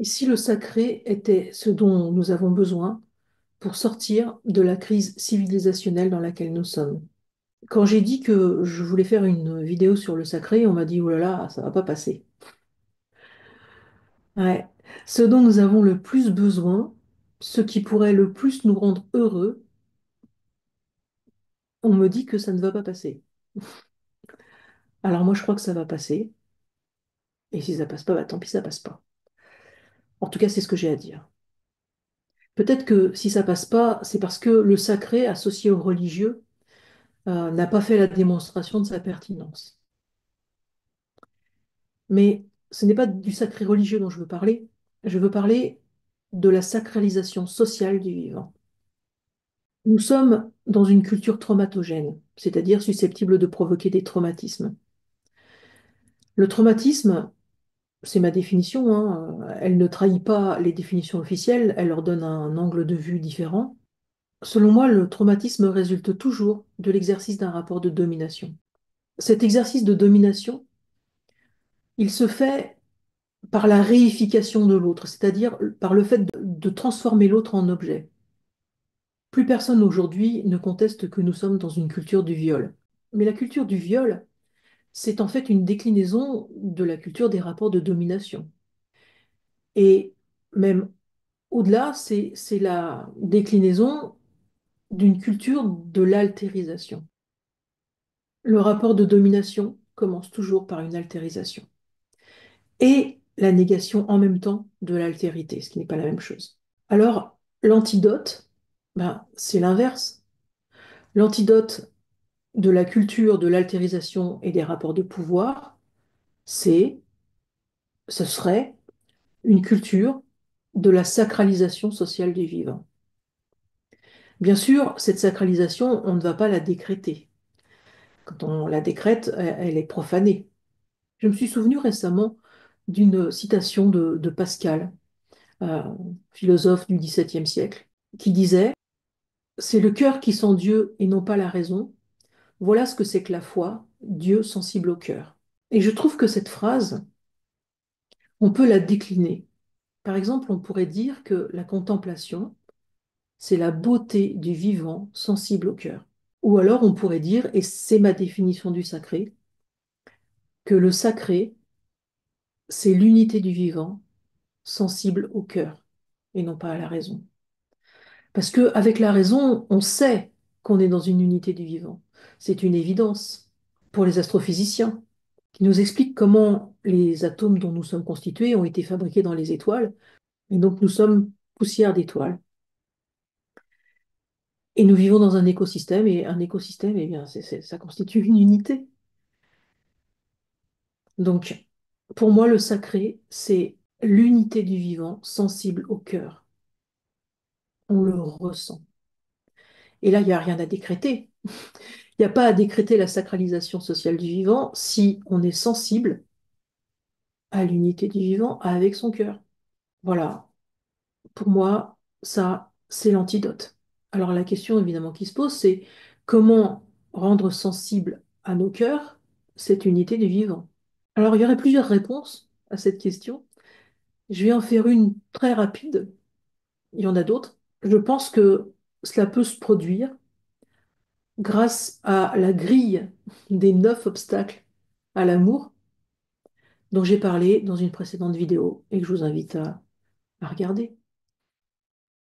Et si le sacré était ce dont nous avons besoin pour sortir de la crise civilisationnelle dans laquelle nous sommes? Quand j'ai dit que je voulais faire une vidéo sur le sacré, on m'a dit, oh là là, ça va pas passer. Ouais. Ce dont nous avons le plus besoin, ce qui pourrait le plus nous rendre heureux, on me dit que ça ne va pas passer. Alors moi, je crois que ça va passer. Et si ça passe pas, bah tant pis, ça passe pas. En tout cas, c'est ce que j'ai à dire. Peut-être que si ça passe pas, c'est parce que le sacré associé au religieux n'a pas fait la démonstration de sa pertinence. Mais ce n'est pas du sacré religieux dont je veux parler. Je veux parler de la sacralisation sociale du vivant. Nous sommes dans une culture traumatogène, c'est-à-dire susceptible de provoquer des traumatismes. Le traumatisme, c'est ma définition, hein, elle ne trahit pas les définitions officielles, elle leur donne un angle de vue différent. Selon moi, le traumatisme résulte toujours de l'exercice d'un rapport de domination. Cet exercice de domination, il se fait par la réification de l'autre, c'est-à-dire par le fait de transformer l'autre en objet. Plus personne aujourd'hui ne conteste que nous sommes dans une culture du viol. Mais la culture du viol, c'est en fait une déclinaison de la culture des rapports de domination. Et même au-delà, c'est la déclinaison d'une culture de l'altérisation. Le rapport de domination commence toujours par une altérisation. Et la négation en même temps de l'altérité, ce qui n'est pas la même chose. Alors, l'antidote, ben, c'est l'inverse. L'antidote de la culture de l'altérisation et des rapports de pouvoir, c'est, ce serait une culture de la sacralisation sociale du vivant. Bien sûr, cette sacralisation, on ne va pas la décréter. Quand on la décrète, elle est profanée. Je me suis souvenu récemment d'une citation de Pascal, euh, philosophe du XVIIe siècle, qui disait: c'est le cœur qui sent Dieu et non pas la raison. Voilà ce que c'est que la foi, Dieu sensible au cœur. Et je trouve que cette phrase, on peut la décliner. Par exemple, on pourrait dire que la contemplation, c'est la beauté du vivant sensible au cœur. Ou alors on pourrait dire, et c'est ma définition du sacré, que le sacré, c'est l'unité du vivant sensible au cœur et non pas à la raison. Parce qu'avec la raison, on sait qu'on est dans une unité du vivant. C'est une évidence pour les astrophysiciens, qui nous expliquent comment les atomes dont nous sommes constitués ont été fabriqués dans les étoiles, et donc nous sommes poussière d'étoiles. Et nous vivons dans un écosystème, et un écosystème, eh bien, ça constitue une unité. Donc, pour moi, le sacré, c'est l'unité du vivant sensible au cœur. On le ressent. Et là, il n'y a rien à décréter. Il n'y a pas à décréter la sacralisation sociale du vivant si on est sensible à l'unité du vivant avec son cœur. Voilà, pour moi, ça, c'est l'antidote. Alors la question évidemment qui se pose, c'est comment rendre sensible à nos cœurs cette unité du vivant? Alors il y aurait plusieurs réponses à cette question. Je vais en faire une très rapide. Il y en a d'autres. Je pense que cela peut se produire grâce à la grille des 9 obstacles à l'amour dont j'ai parlé dans une précédente vidéo et que je vous invite à regarder.